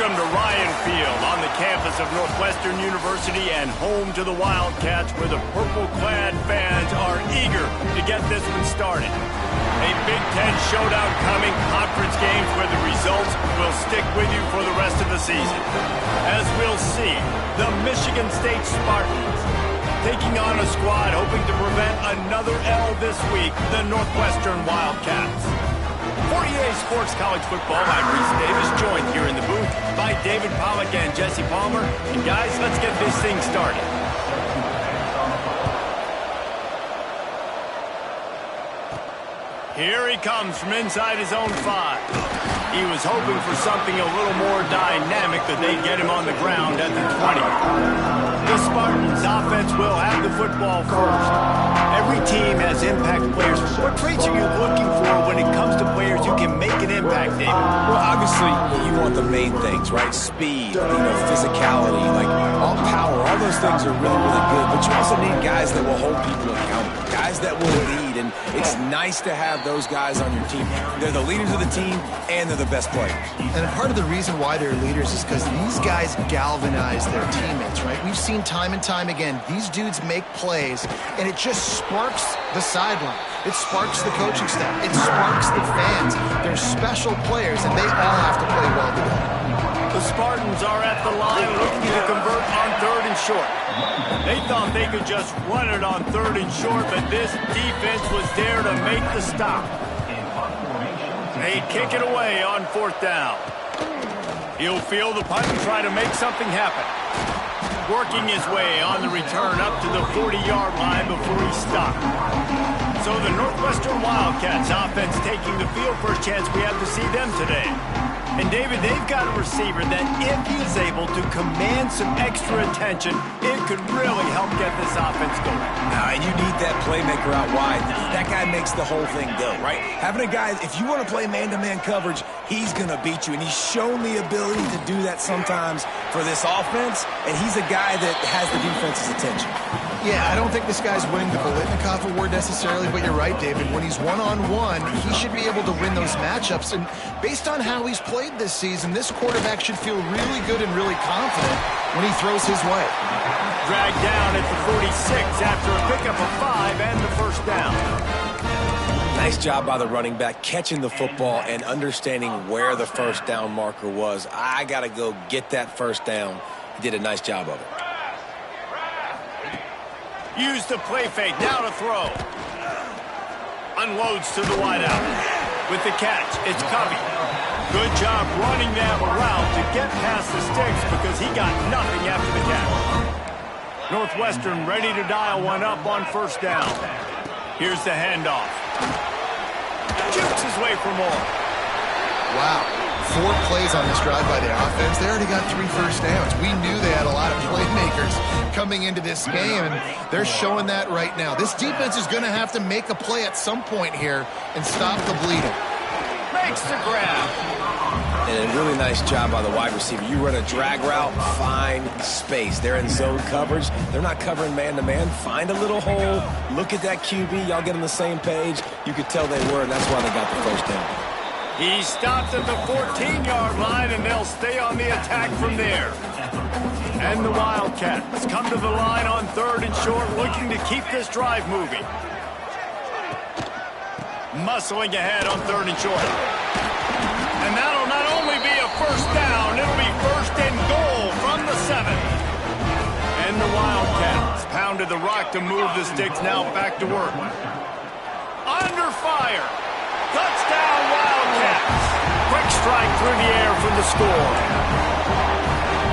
Welcome to Ryan Field on the campus of Northwestern University and home to the Wildcats, where the purple-clad fans are eager to get this one started. A Big Ten showdown coming, conference games where the results will stick with you for the rest of the season. As we'll see, the Michigan State Spartans taking on a squad hoping to prevent another L this week, the Northwestern Wildcats. For EA Sports College Football, I'm Reese Davis, joined here in the booth by David Pollack and Jesse Palmer. And guys, let's get this thing started. Here he comes from inside his own 5. He was hoping for something a little more dynamic, that they'd get him on the ground at the 20. The Spartans offense will have the football first. Every team has impact players. What traits are you looking for when it comes to players who can make an impact, David? Well, obviously, you want the main things, right? Speed, physicality, like all power. All those things are really, really good. But you also need guys that will hold people accountable, guys that will lead. And it's nice to have those guys on your team. They're the leaders of the team, and they're the best players. And part of the reason why they're leaders is because these guys galvanize their teammates, right? We've seen time and time again, these dudes make plays, and it just sparks the sideline. It sparks the coaching staff. It sparks the fans. They're special players, and they all have to play well together. The Spartans are at the line looking to convert on 3rd and short. They thought they could just run it on 3rd and short, but this defense was there to make the stop. They kick it away on 4th down. He'll field the punt and try to make something happen. Working his way on the return up to the 40-yard line before he stopped. So the Northwestern Wildcats offense taking the field. First chance we have to see them today. And David, they've got a receiver that if he is able to command some extra attention, it could really help get this offense going. And you need that playmaker out wide. That guy makes the whole thing go, right? Having a guy, if you want to play man-to-man coverage, he's going to beat you. And he's shown the ability to do that sometimes for this offense. And he's a guy that has the defense's attention. Yeah, I don't think this guy's winning the Bolitnikoff Award necessarily, but you're right, David. When he's one-on-one, he should be able to win those matchups. And based on how he's played this season, this quarterback should feel really good and really confident when he throws his way. Dragged down at the 46 after a pickup of 5 and the first down. Nice job by the running back, catching the football and understanding where the first down marker was. I got to go get that first down. He did a nice job of it. Use the play fake, now to throw. Unloads to the wideout. With the catch, it's Covey. Good job running that route to get past the sticks because he got nothing after the catch. Northwestern ready to dial one up on first down. Here's the handoff. Jukes his way for more. Wow. 4 plays on this drive by the offense. They already got 3 first downs. We knew they had a lot of playmakers coming into this game, and they're showing that right now. This defense is going to have to make a play at some point here and stop the bleeding. Makes the grab. And a really nice job by the wide receiver. You run a drag route, find space. They're in zone coverage. They're not covering man-to-man. Find a little hole. Look at that QB. Y'all get on the same page. You could tell they were, and that's why they got the first down. He stopped at the 14-yard line, and they'll stay on the attack from there. And the Wildcats come to the line on 3rd and short, looking to keep this drive moving. Muscling ahead on 3rd and short. And that'll not only be a first down, it'll be 1st and goal from the 7. And the Wildcats pounded the rock to move the sticks, now back to work. Under fire. Touchdown, Wildcats. Quick strike through the air for the score.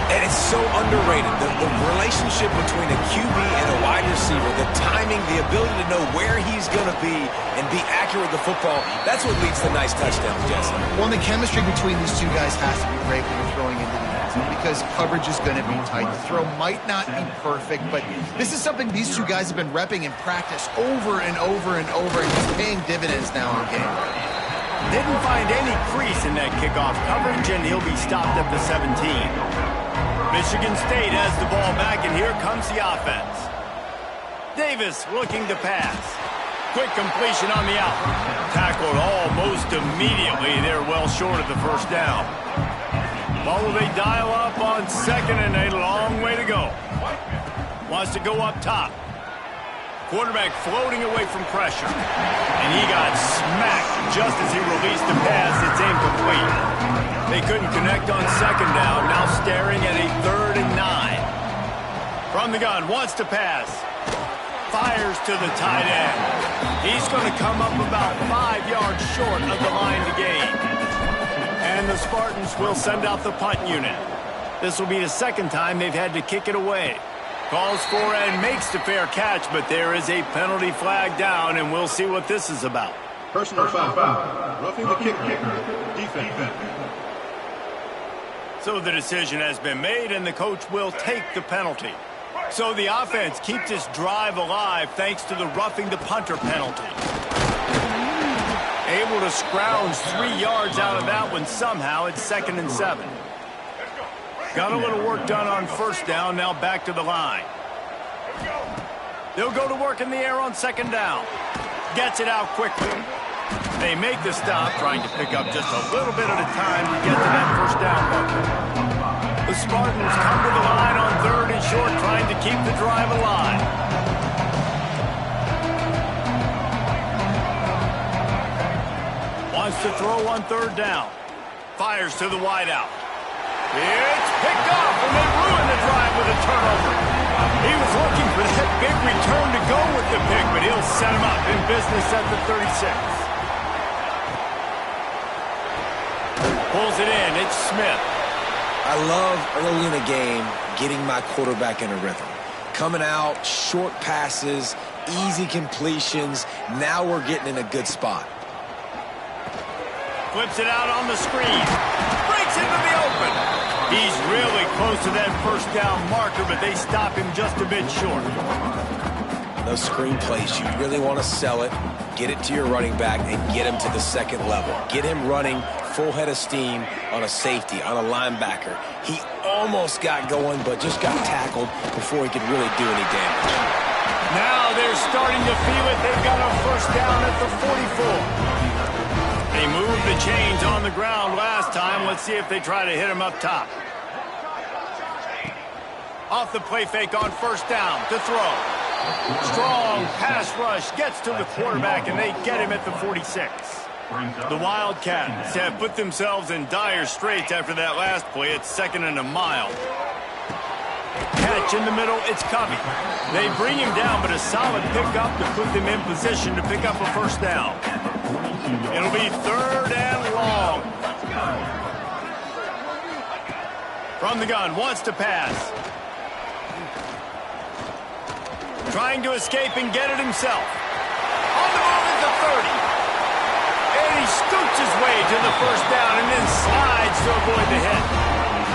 And it's so underrated. The relationship between a QB and a wide receiver, the timing, the ability to know where he's going to be and be accurate with the football, that's what leads to nice touchdowns, Jesse. Well, the chemistry between these two guys has to be great when you're throwing into the end zone because coverage is going to be tight. The throw might not be perfect, but this is something these two guys have been repping in practice over and over and over, and it's paying dividends now in game. Didn't find any crease in that kickoff coverage, and he'll be stopped at the 17. Michigan State has the ball back, and here comes the offense. Davis looking to pass. Quick completion on the out. Tackled almost immediately. They're well short of the first down. What will they dial up on second and a long way to go? Wants to go up top. Quarterback floating away from pressure. And he got smacked just as he released the pass. It's incomplete. They couldn't connect on second down. Now staring at a 3rd and 9. From the gun, wants to pass. Fires to the tight end. He's going to come up about 5 yards short of the line to gain. And the Spartans will send out the punt unit. This will be the second time they've had to kick it away. Calls for and makes the fair catch, but there is a penalty flag down, and we'll see what this is about. Personal foul. Roughing the kicker. Defense. So the decision has been made, and the coach will take the penalty. So the offense keeps this drive alive thanks to the roughing the punter penalty. Able to scrounge 3 yards out of that one somehow. It's 2nd and 7. Got a little work done on first down, now back to the line. They'll go to work in the air on second down. Gets it out quickly. They make the stop, trying to pick up just a little bit at a time to get to that first down marker. The Spartans come to the line on 3rd and short, trying to keep the drive alive. Wants to throw on 3rd down. Fires to the wideout. It's picked off, and they ruin the drive with a turnover. He was looking for that big return to go with the pick, but he'll set him up in business at the 36. Pulls it in. It's Smith. I love early in the game getting my quarterback in a rhythm. Coming out, short passes, easy completions. Now we're getting in a good spot. Flips it out on the screen. Breaks into the open. He's really close to that first down marker, but they stop him just a bit short. Those screen plays, you really want to sell it, get it to your running back, and get him to the second level. Get him running full head of steam on a safety, on a linebacker. He almost got going, but just got tackled before he could really do any damage. Now they're starting to feel it. They've got a first down at the 44. They moved the chains on the ground last time. Let's see if they try to hit him up top. Off the play fake on first down to throw. Strong pass rush gets to the quarterback, and they get him at the 46. The Wildcats have put themselves in dire straits after that last play. It's 2nd and a mile. Catch in the middle, it's Covey. They bring him down, but a solid pickup to put them in position to pick up a first down. It'll be 3rd and long. From the gun, wants to pass. Trying to escape and get it himself. On the move at the 30. And he scoots his way to the first down and then slides to avoid the hit.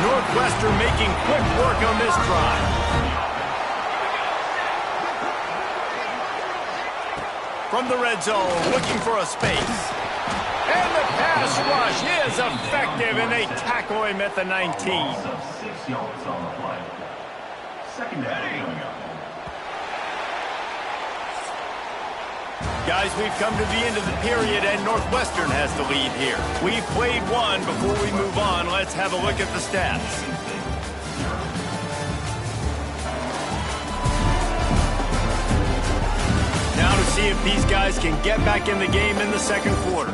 Northwestern making quick work on this drive. From the red zone, looking for a space. And the pass rush is effective, and they tackle him at the 19. 6 yards on the play. Second down coming up. Guys, we've come to the end of the period, and Northwestern has the lead here. We've played one. Before we move on, let's have a look at the stats. Now to see if these guys can get back in the game in the second quarter.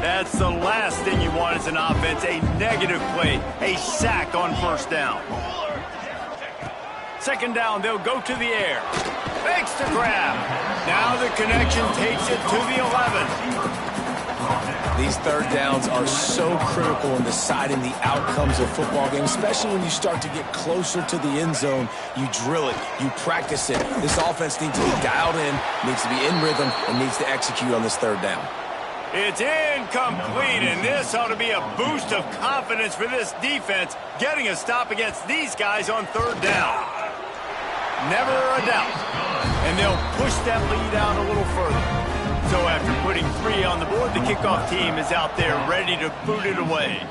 That's the last thing you want as an offense, a negative play, a sack on first down. Second down, they'll go to the air. Fakes to grab. Now the connection takes it to the 11. These third downs are so critical in deciding the outcomes of football games, especially when you start to get closer to the end zone. You drill it, you practice it. This offense needs to be dialed in, needs to be in rhythm, and needs to execute on this third down. It's incomplete, and this ought to be a boost of confidence for this defense, getting a stop against these guys on third down. Never a doubt. And they'll push that lead out a little further. So after putting 3 on the board, the kickoff team is out there ready to boot it away.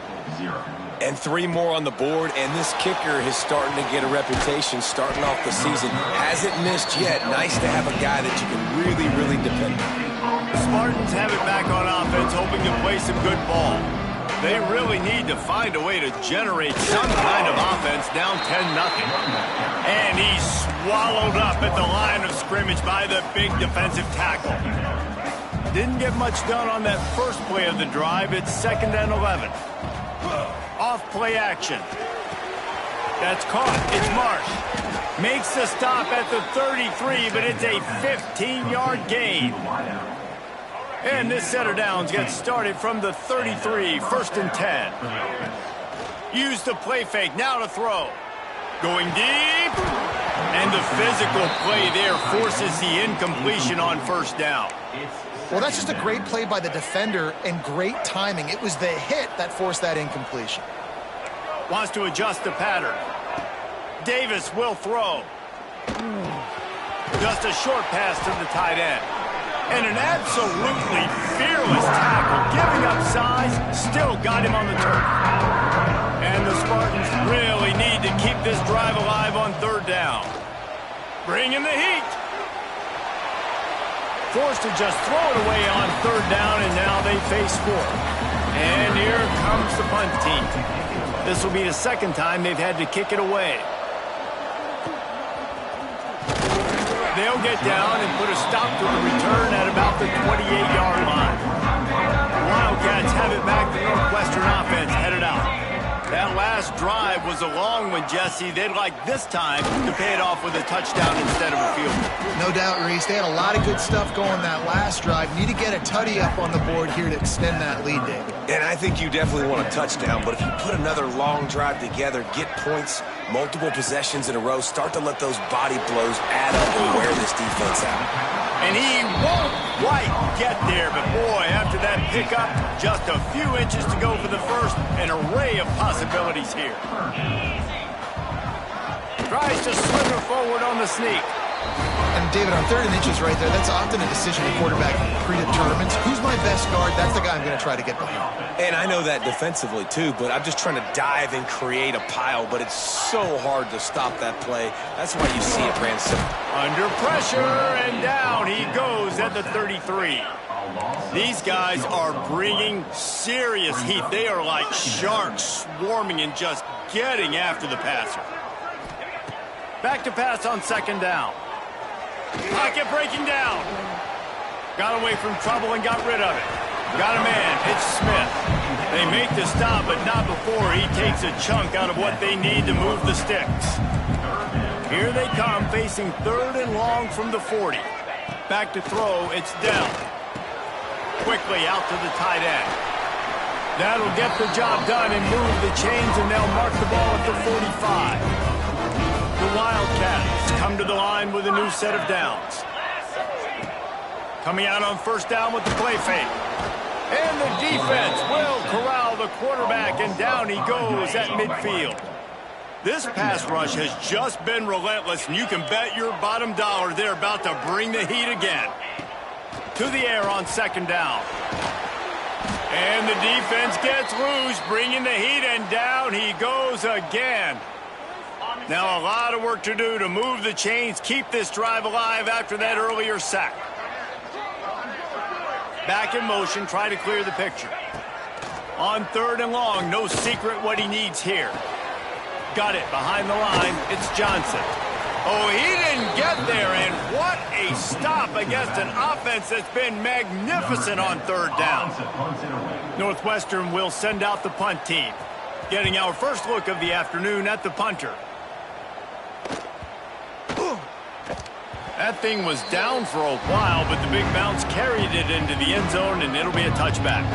And 3 more on the board, and this kicker is starting to get a reputation starting off the season. Hasn't missed yet. Nice to have a guy that you can really, really depend on. The Spartans have it back on offense, hoping to play some good ball. They really need to find a way to generate some kind of offense down 10-0. And he's swallowed up at the line of scrimmage by the big defensive tackle. Didn't get much done on that first play of the drive. It's 2nd and 11. Off play action. That's caught. It's Marsh. Makes the stop at the 33, but it's a 15-yard gain. And this set of downs gets started from the 33, 1st and 10. Use the play fake, now to throw. Going deep. And the physical play there forces the incompletion on 1st down. Well, that's just a great play by the defender and great timing. It was the hit that forced that incompletion. Wants to adjust the pattern. Davis will throw. Just a short pass to the tight end. And an absolutely fearless tackle, giving up size, still got him on the turf. And the Spartans really need to keep this drive alive on 3rd down. Bring in the heat. Forced to just throw it away on 3rd down, and now they face 4th. And here comes the punt team. This will be the 2nd time they've had to kick it away. They'll get down and put a stop to the return at about the 28-yard line. Wildcats have it back. The Northwestern offense headed out. That last drive was a long one, Jesse. They'd like this time to pay it off with a touchdown instead of a field goal. No doubt, Reese. They had a lot of good stuff going that last drive. Need to get a tutty up on the board here to extend that lead, David. And I think you definitely want a touchdown, but if you put another long drive together, get points, multiple possessions in a row, start to let those body blows add up and wear this defense out. And he won't quite get there, but boy, after that pickup, just a few inches to go for the first. An array of possibilities here. Tries to slither forward on the sneak. And David, on 3rd and inches right there, that's often a decision the quarterback predetermines. Who's my best guard? That's the guy I'm going to try to get behind. And I know that defensively too, but I'm just trying to dive and create a pile, but it's so hard to stop that play. That's why you see it ran so. Under pressure, and down he goes at the 33. These guys are bringing serious heat. They are like sharks swarming and just getting after the passer. Back to pass on 2nd down. Pocket breaking down. Got away from trouble and got rid of it. Got a man. It's Smith. They make the stop, but not before he takes a chunk out of what they need to move the sticks. Here they come, facing 3rd and long from the 40. Back to throw. It's down. Quickly out to the tight end. That'll get the job done and move the chains, and they'll mark the ball at the 45. The Wildcats come to the line with a new set of downs. Coming out on 1st down with the play fake. And the defense will corral the quarterback, and down he goes at midfield. This pass rush has just been relentless, and you can bet your bottom dollar they're about to bring the heat again. To the air on 2nd down. And the defense gets loose, bringing the heat, and down he goes again. Now a lot of work to do to move the chains, keep this drive alive after that earlier sack. Back in motion, try to clear the picture. On 3rd and long, no secret what he needs here. Got it behind the line. It's Johnson. Oh, he didn't get there, and what a stop against an offense that's been magnificent on 3rd down. Northwestern will send out the punt team. Getting our first look of the afternoon at the punter. That thing was down for a while, but the big bounce carried it into the end zone, and it'll be a touchback.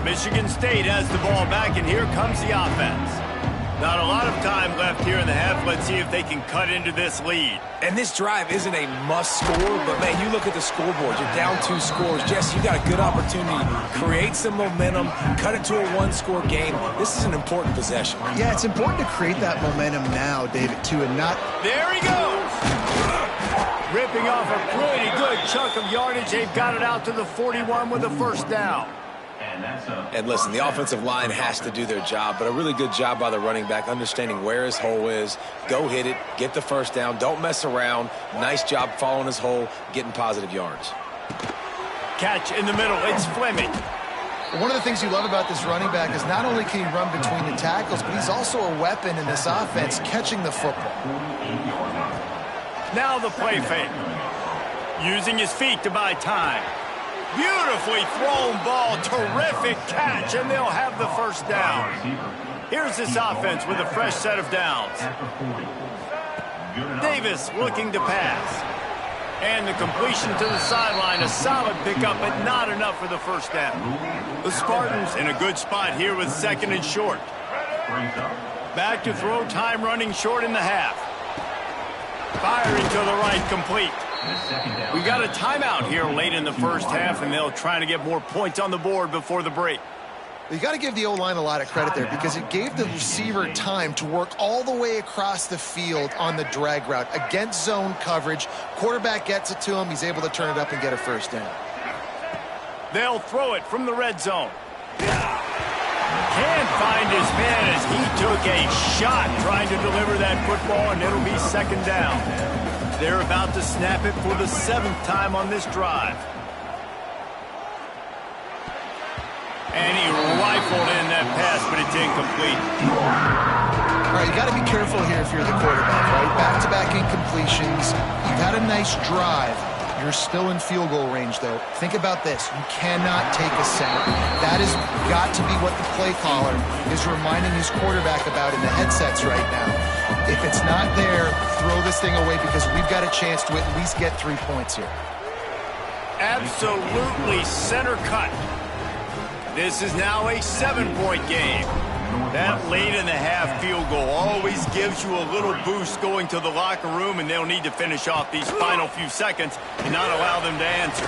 Michigan State has the ball back, and here comes the offense. Not a lot of time left here in the half. Let's see if they can cut into this lead. And this drive isn't a must score, but, man, you look at the scoreboard. You're down 2 scores. Jesse, you got a good opportunity to create some momentum, cut it to a 1-score game. This is an important possession. Yeah, it's important to create that momentum now, David, too, and not... There he goes! Ripping off a pretty good chunk of yardage. They've got it out to the 41 with a 1st down. And listen, the offensive line has to do their job, but a really good job by the running back, understanding where his hole is. Go hit it, get the 1st down, don't mess around. Nice job following his hole, getting positive yards. Catch in the middle, it's Fleming. One of the things you love about this running back is not only can he run between the tackles, but he's also a weapon in this offense catching the football. Now the play fake. Using his feet to buy time. Beautifully thrown ball. Terrific catch, and they'll have the first down. Here's this offense with a fresh set of downs. Davis looking to pass. And the completion to the sideline, a solid pickup, but not enough for the first down. The Spartans in a good spot here with 2nd and short. Back to throw, time running short in the half. Firing to the right, complete. We've got a timeout here late in the first half, and they'll try to get more points on the board before the break. You got to give the O-line a lot of credit there because it gave the receiver time to work all the way across the field on the drag route against zone coverage. Quarterback gets it to him. He's able to turn it up and get a first down. They'll throw it from the red zone. Can't find his man as he took a shot trying to deliver that football, and it'll be 2nd down. They're about to snap it for the 7th time on this drive. And he rifled in that pass, but it's incomplete. All right, you got to be careful here if you're the quarterback, right? Back-to-back incompletions. You've had a nice drive. You're still in field goal range, though. Think about this. You cannot take a sack. That has got to be what the play caller is reminding his quarterback about in the headsets right now. If it's not there, throw this thing away because we've got a chance to at least get 3 points here. Absolutely center cut. This is now a 7-point game. That late in the half field goal always gives you a little boost going to the locker room, and they'll need to finish off these final few seconds and not allow them to answer.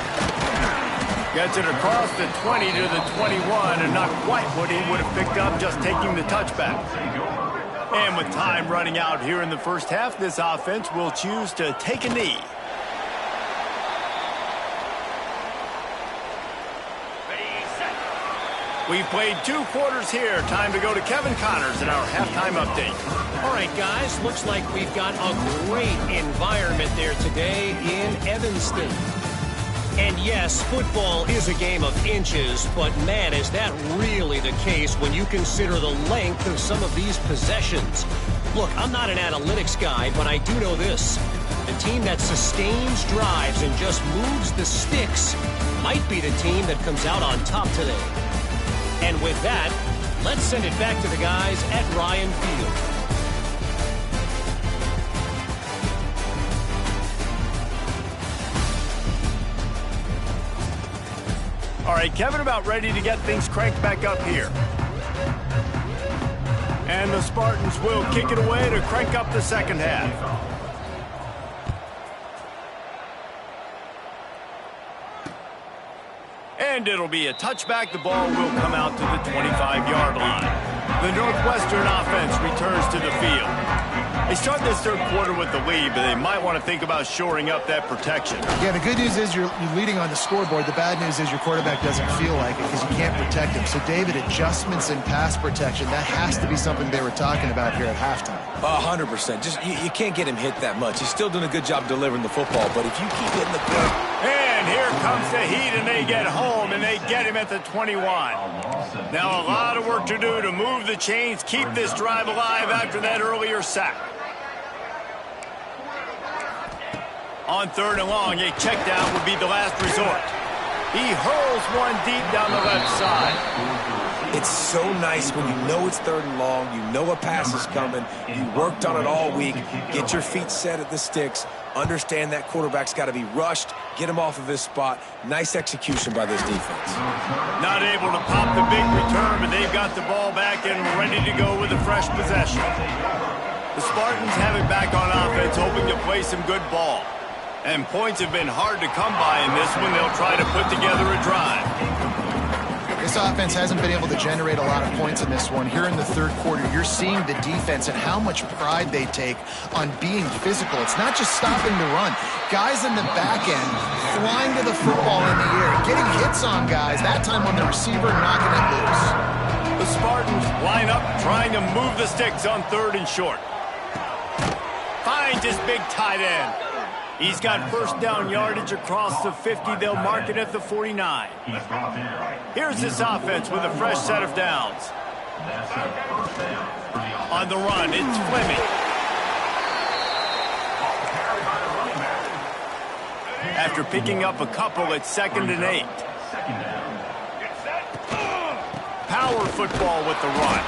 Gets it across the 20 to the 21, and not quite what he would have picked up just taking the touchback. And with time running out here in the first half, this offense will choose to take a knee. We've played 2 quarters here. Time to go to Kevin Connors in our halftime update. All right, guys, looks like we've got a great environment there today in Evanston. And yes, football is a game of inches, but man, is that really the case when you consider the length of some of these possessions. Look, I'm not an analytics guy, but I do know this. The team that sustains drives and just moves the sticks might be the team that comes out on top today. And with that, let's send it back to the guys at Ryan Field. All right, Kevin about ready to get things cranked back up here. And the Spartans will kick it away to crank up the second half. And it'll be a touchback. The ball will come out to the 25-yard line. The Northwestern offense returns to the field. They start this third quarter with the lead, but they might want to think about shoring up that protection. Yeah, the good news is you're leading on the scoreboard. The bad news is your quarterback doesn't feel like it because you can't protect him. So, David, adjustments in pass protection, that has to be something they were talking about here at halftime. 100%. Just you can't get him hit that much. He's still doing a good job delivering the football, but if you keep hitting the gun. And here comes the heat, and they get home, and they get him at the 21. Now a lot of work to do to move the chains, keep this drive alive after that earlier sack. On 3rd and long, a check down would be the last resort. He hurls one deep down the left side. It's so nice when you know it's 3rd and long, you know a pass is coming, you worked on it all week, get your feet set at the sticks, understand that quarterback's got to be rushed, get him off of his spot. Nice execution by this defense. Not able to pop the big return, but they've got the ball back and ready to go with a fresh possession. The Spartans have it back on offense, hoping to play some good ball. And points have been hard to come by in this one. They'll try to put together a drive. This offense hasn't been able to generate a lot of points in this one. Here in the third quarter, you're seeing the defense and how much pride they take on being physical. It's not just stopping the run. Guys in the back end flying to the football in the air, getting hits on guys, that time on the receiver, knocking it loose. The Spartans line up, trying to move the sticks on 3rd and short. Finds his big tight end. He's got first down yardage across the 50. They'll mark it at the 49. Here's this offense with a fresh set of downs. On the run, it's Fleming. After picking up a couple, it's 2nd and 8. Power football with the run.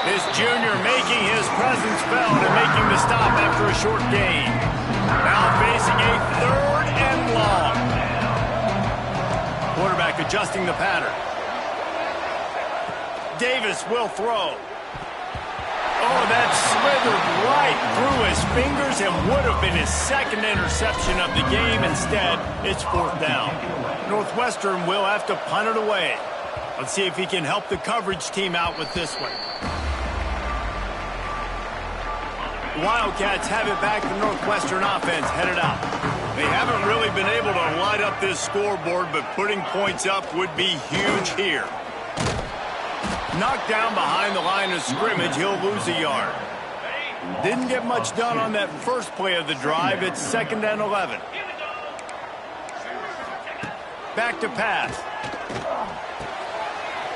This junior making his presence felt and making the stop after a short gain. Now facing a 3rd and long. Quarterback adjusting the pattern. Davis will throw. Oh, that slithered right through his fingers and would have been his 2nd interception of the game. Instead, it's 4th down. Northwestern will have to punt it away. Let's see if he can help the coverage team out with this one. Wildcats have it back. The Northwestern offense headed out. They haven't really been able to light up this scoreboard, but putting points up would be huge here. Knocked down behind the line of scrimmage, he'll lose a yard. Didn't get much done on that first play of the drive. It's 2nd and 11. Back to pass.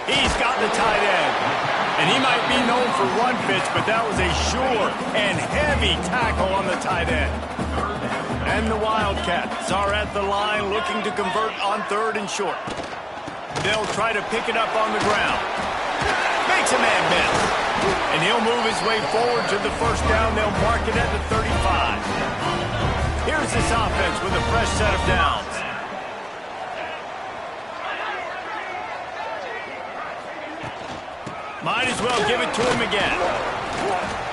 He's got the tight end. And he might be known for run fits, but that was a sure and heavy tackle on the tight end. And the Wildcats are at the line looking to convert on 3rd and short. They'll try to pick it up on the ground. Makes a man miss. And he'll move his way forward to the first down. They'll mark it at the 35. Here's this offense with a fresh set of downs. Might as well give it to him again.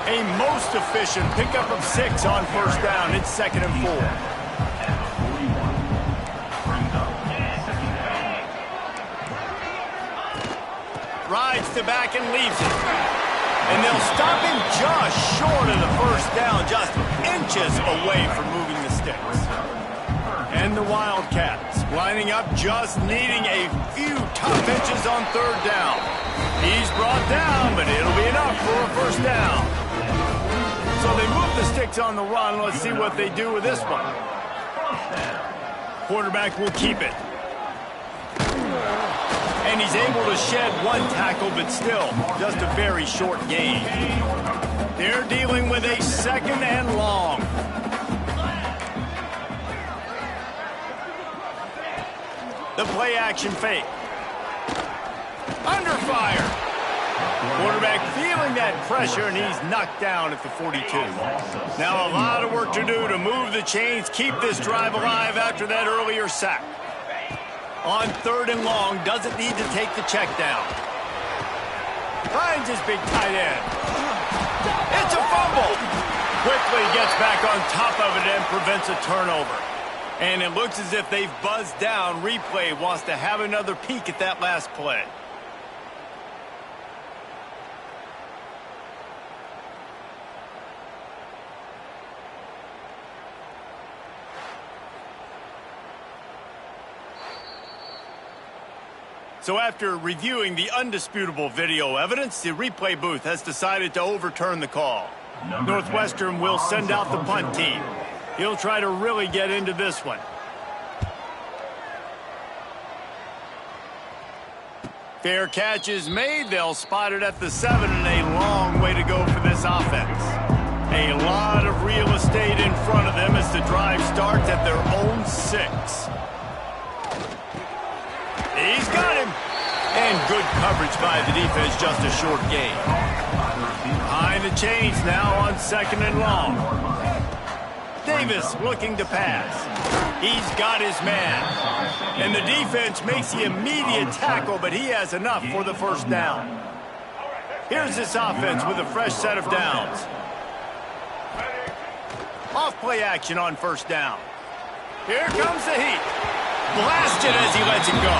A most efficient pickup of 6 on first down. It's 2nd and 4. Rides to back and leaves it. And they'll stop him just short of the first down, just inches away from moving the sticks. And the Wildcats lining up, just needing a few tough inches on 3rd down. He's brought down, but it'll be enough for a first down. So they move the sticks on the run. Let's see what they do with this one. Quarterback will keep it. And he's able to shed one tackle, but still just a very short gain. They're dealing with a 2nd and long. The play action fake. Under fire. Quarterback feeling that pressure, and he's knocked down at the 42. Now a lot of work to do to move the chains, keep this drive alive after that earlier sack. On 3rd and long, doesn't need to take the check down. Finds his big tight end. It's a fumble. Quickly gets back on top of it and prevents a turnover. And it looks as if they've buzzed down. Replay wants to have another peek at that last play. So after reviewing the undisputable video evidence, the replay booth has decided to overturn the call. Northwestern will send out the punt team. He'll try to really get into this one. Fair catch is made. They'll spot it at the 7, and a long way to go for this offense. A lot of real estate in front of them as the drive starts at their own 6. He's got him. And good coverage by the defense, just a short gain. Behind the chains now on 2nd and long. Davis looking to pass. He's got his man. And the defense makes the immediate tackle, but he has enough for the first down. Here's this offense with a fresh set of downs. Off play action on first down. Here comes the heat. Blasted as he lets it go.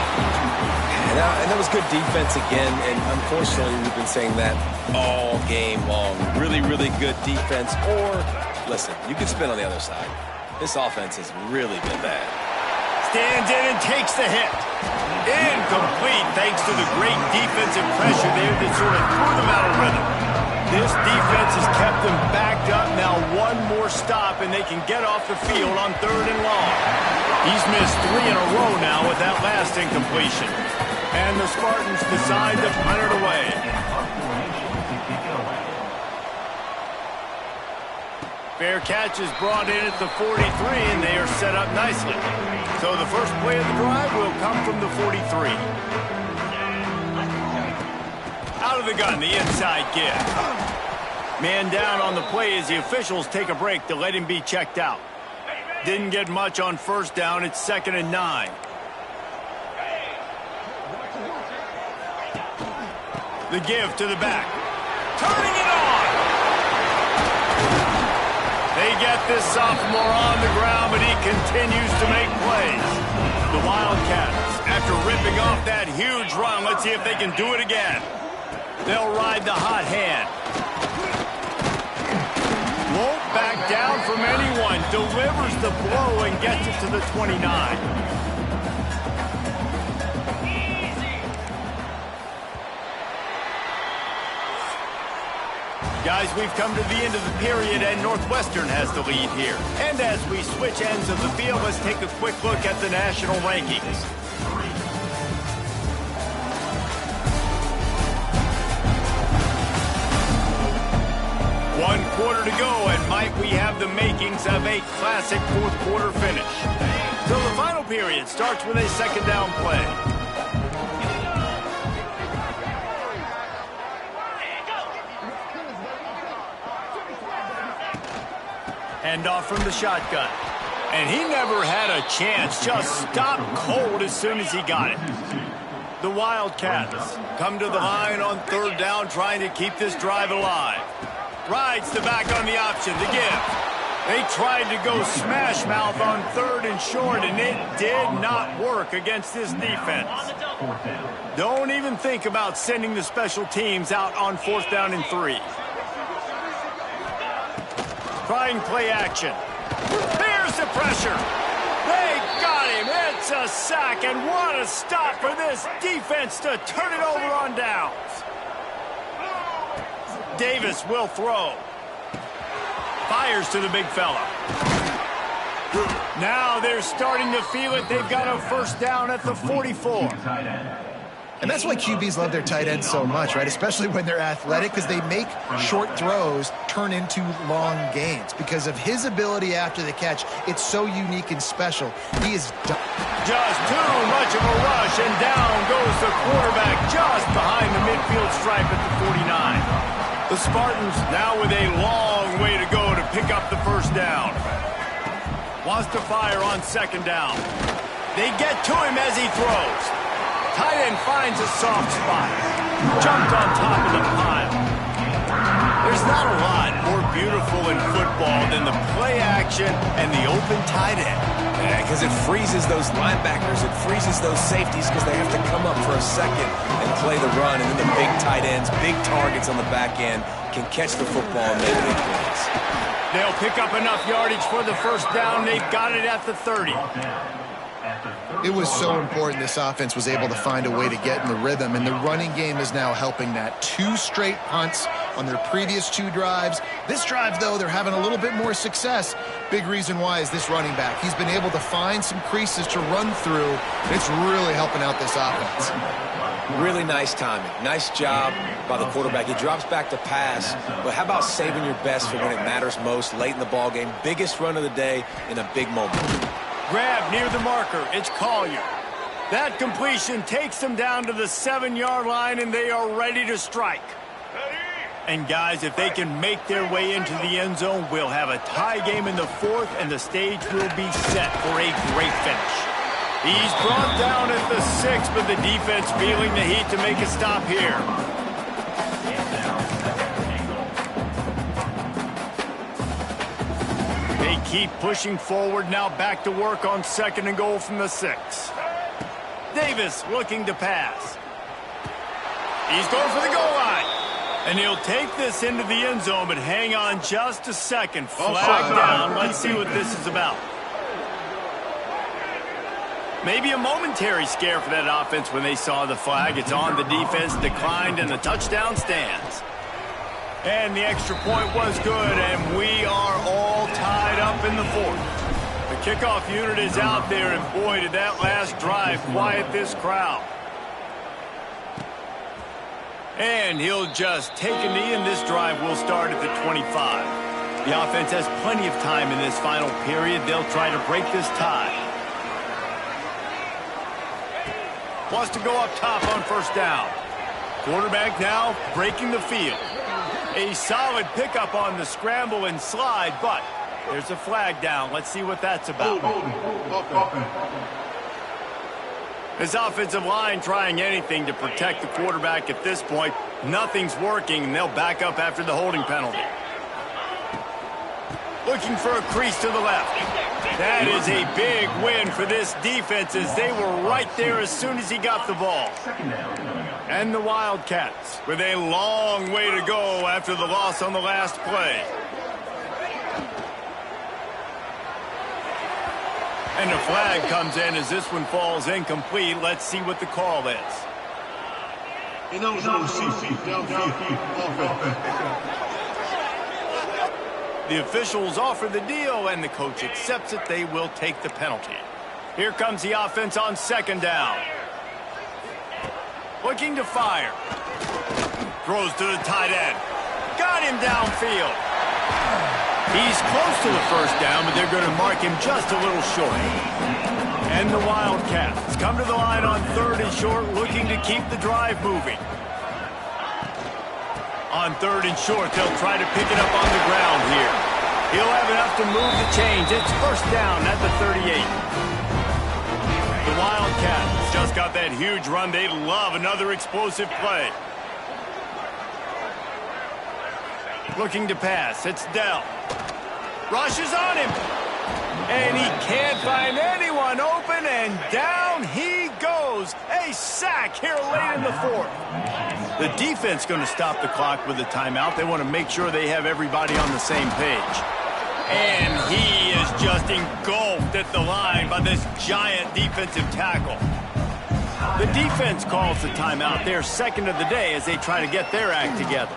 And that was good defense again, and unfortunately we've been saying that all game long. Really, really good defense. Or, listen, you can spin on the other side. This offense has really been bad. Stands in and takes the hit. Incomplete thanks to the great defensive pressure there that sort of threw them out of rhythm. This defense has kept them backed up. Now one more stop, and they can get off the field on 3rd and long. He's missed 3 in a row now with that last incompletion. And the Spartans decide to punt it away. Fair catch is brought in at the 43, and they are set up nicely. So the first play of the drive will come from the 43. Out of the gun, the inside give. Man down on the play as the officials take a break to let him be checked out. Didn't get much on 1st down. It's 2nd and 9. The give to the back. Turning it on! They get this sophomore on the ground, but he continues to make plays. The Wildcats, after ripping off that huge run, let's see if they can do it again. They'll ride the hot hand. Won't back down from anyone. Delivers the blow and gets it to the 29. Guys, we've come to the end of the period, and Northwestern has the lead here. And as we switch ends of the field, let's take a quick look at the national rankings. One quarter to go, and might we have the makings of a classic fourth quarter finish. So the final period starts with a 2nd down play. Hand off from the shotgun. And he never had a chance. Just stopped cold as soon as he got it. The Wildcats come to the line on 3rd down, trying to keep this drive alive. Rides the back on the option, the give. They tried to go smash mouth on 3rd and short, and it did not work against this defense. Don't even think about sending the special teams out on 4th down and 3. Trying play action. There's the pressure. They got him. It's a sack, and what a stop for this defense to turn it over on downs. Davis will throw. Fires to the big fella. Now they're starting to feel it. They've got a 1st down at the 44. And that's why QBs love their tight ends so much, right? Especially when they're athletic, because they make short throws turn into long gains. Because of his ability after the catch, it's so unique and special. He is just too much of a rush, and down goes the quarterback just behind the midfield stripe at the 49. The Spartans now with a long way to go to pick up the 1st down. Wants to fire on 2nd down. They get to him as he throws. Tight end finds a soft spot. Jumped on top of the pile. There's not a lot more beautiful in football than the play action and the open tight end. Yeah, because it freezes those linebackers. It freezes those safeties because they have to come up for a second and play the run. And then the big tight ends, big targets on the back end can catch the football and make big plays. They'll pick up enough yardage for the 1st down. They've got it at the 30. It was so important this offense was able to find a way to get in the rhythm, and the running game is now helping that. 2 straight punts on their previous 2 drives. This drive, though, they're having a little bit more success. Big reason why is this running back. He's been able to find some creases to run through, and it's really helping out this offense. Really nice timing. Nice job by the quarterback. He drops back to pass, but how about saving your best for when it matters most late in the ball game? Biggest run of the day in a big moment. Grab near the marker. It's Collier. That completion takes them down to the 7-yard line, and they are ready to strike. And, guys, if they can make their way into the end zone, we'll have a tie game in the 4th, and the stage will be set for a great finish. He's brought down at the 6, but the defense feeling the heat to make a stop here. They keep pushing forward, now back to work on 2nd and goal from the 6. Davis looking to pass. He's going for the goal line. And he'll take this into the end zone, but hang on just a second. Flag down. Let's see what this is about. Maybe a momentary scare for that offense when they saw the flag. It's on, the defense declined, and the touchdown stands. And the extra point was good, and we are all tied up in the fourth. The kickoff unit is out there, and boy, did that last drive quiet this crowd. And he'll just take a knee, and this drive will start at the 25. The offense has plenty of time in this final period. They'll try to break this tie. Wants to go up top on first down. Quarterback now breaking the field. A solid pickup on the scramble and slide, but there's a flag down. Let's see what that's about. This offensive line trying anything to protect the quarterback at this point. Nothing's working, and they'll back up after the holding penalty. Looking for a crease to the left. That is a big win for this defense as they were right there as soon as he got the ball. And the Wildcats with a long way to go after the loss on the last play. And the flag comes in as this one falls incomplete. Let's see what the call is. The officials offer the deal, and the coach accepts it. They will take the penalty. Here comes the offense on second down. Looking to fire. Throws to the tight end. Got him downfield. He's close to the first down, but they're going to mark him just a little short. And the Wildcats come to the line on third and short, looking to keep the drive moving. On third and short, they'll try to pick it up on the ground here. He'll have enough to move the chains. It's first down at the 38. The Wildcats just got that huge run. They love another explosive play. Looking to pass. It's Dell. Rushes on him. And he can't find anyone open, and down he goes. A sack here late in the fourth. The defense going to stop the clock with a timeout. They want to make sure they have everybody on the same page. And he is just engulfed at the line by this giant defensive tackle. The defense calls the timeout. They're second of the day as they try to get their act together.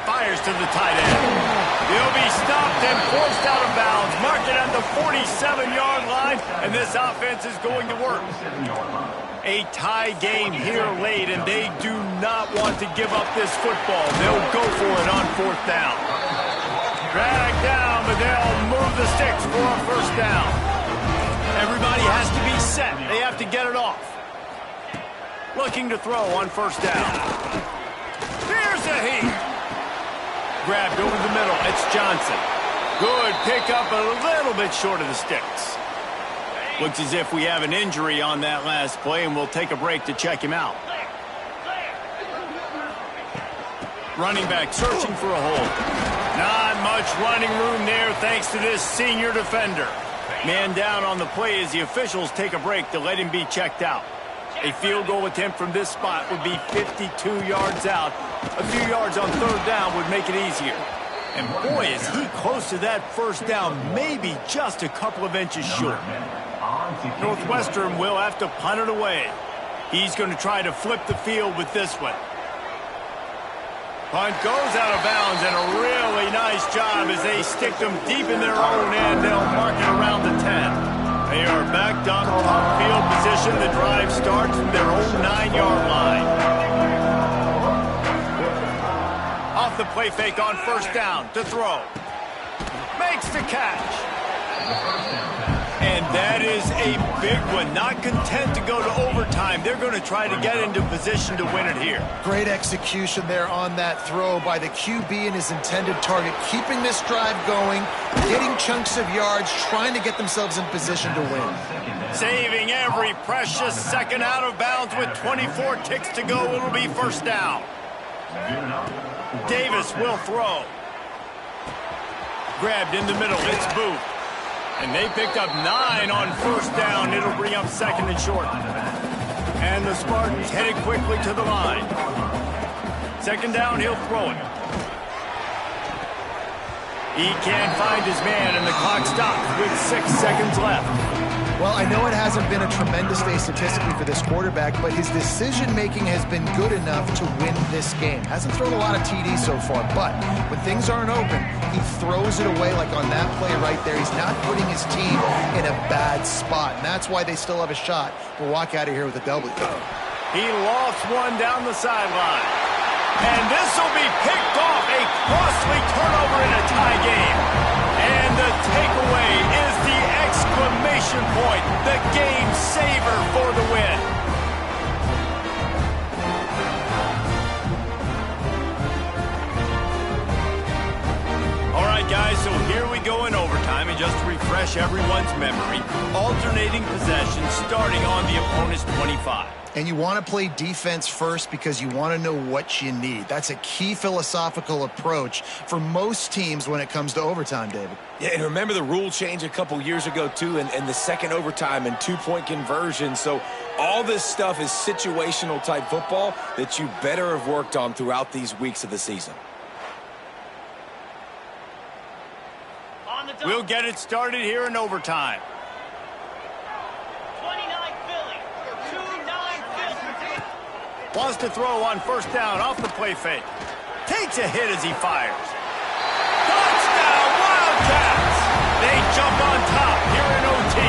Fires to the tight end. He'll be stopped and forced out of bounds. Mark it at the 47-yard line, and this offense is going to work. A tie game here late, and they do not want to give up this football. They'll go for it on fourth down. Drag down, but they'll move the sticks for a first down. Everybody has to be set. They have to get it off. Looking to throw on first down. Here's a heat. Grabbed over the middle. It's Johnson. Good pickup, a little bit short of the sticks. Looks as if we have an injury on that last play, and we'll take a break to check him out. Running back searching for a hole. Not much running room there thanks to this senior defender. Man down on the play as the officials take a break to let him be checked out. A field goal attempt from this spot would be 52 yards out. A few yards on third down would make it easier. And boy, is he close to that first down, maybe just a couple of inches short. Northwestern will have to punt it away. He's going to try to flip the field with this one. Punt goes out of bounds, and a really nice job as they stick them deep in their own end. They'll mark it around the 10. They are backed up, top field position. The drive starts from their own 9-yard line. Off the play fake on first down to throw. Makes the catch. And that is a big one. Not content to go to overtime. They're going to try to get into position to win it here. Great execution there on that throw by the QB and his intended target. Keeping this drive going, getting chunks of yards, trying to get themselves in position to win. Saving every precious second out of bounds with 24 ticks to go. It'll be first down. Davis will throw. Grabbed in the middle. It's Booth. And they picked up 9 on first down. It'll bring up second and short. And the Spartans headed quickly to the line. Second down, he'll throw it. He can't find his man, and the clock stops with 6 seconds left. Well, I know it hasn't been a tremendous day statistically for this quarterback, but his decision-making has been good enough to win this game. Hasn't thrown a lot of TDs so far, but when things aren't open, he throws it away like on that play right there. He's not putting his team in a bad spot, and that's why they still have a shot to walk out of here with a W. He lofts one down the sideline. And this will be picked off, a costly turnover in a tie game. And the takeaway is the exclamation point, the game saver for the win. All right, guys, so here we go in overtime, and just to refresh everyone's memory, alternating possession starting on the opponent's 25. And you want to play defense first because you want to know what you need. That's a key philosophical approach for most teams when it comes to overtime, David. Yeah, and remember the rule change a couple years ago, too, and the second overtime and two-point conversion. So all this stuff is situational type football that you better have worked on throughout these weeks of the season. We'll get it started here in overtime. Wants to throw on first down off the play fake. Takes a hit as he fires. Touchdown, Wildcats! They jump on top here in OT.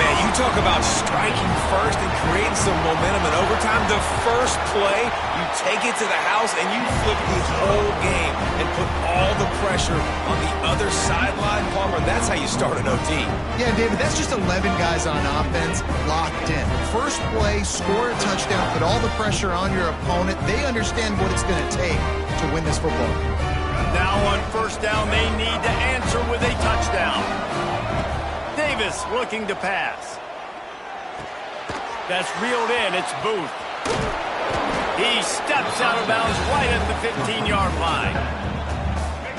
Man, you talk about striking first and creating some momentum in overtime. The first play, you take it to the house and you flip the whole game and put all the pressure on the other sideline, Palmer. That's how you start an OT. Yeah, David, that's just 11 guys on offense locked in. First play, score a touchdown, put all the pressure on your opponent. They understand what it's going to take to win this football. Now on first down, they need to answer with a touchdown. Davis looking to pass. That's reeled in. It's Booth. He steps out of bounds right at the 15-yard line.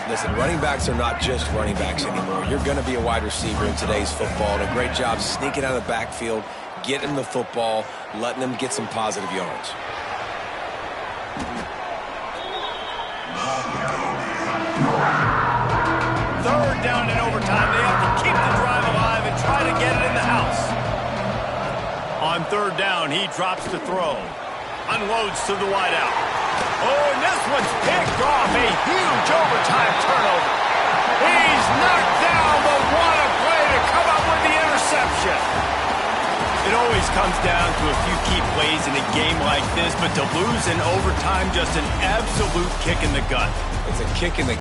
Listen, running backs are not just running backs anymore. You're going to be a wide receiver in today's football. And a great job sneaking out of the backfield, getting the football, letting them get some positive yards. Third down in overtime. They have to keep the drive alive and try to get it in the house. On third down, he drops to throw. Unloads to the wideout. Oh, and this one's picked off. A huge overtime turnover. He's knocked down, but what a play to come up with the interception. It always comes down to a few key plays in a game like this, but to lose in overtime, just an absolute kick in the gut. It's a kick in the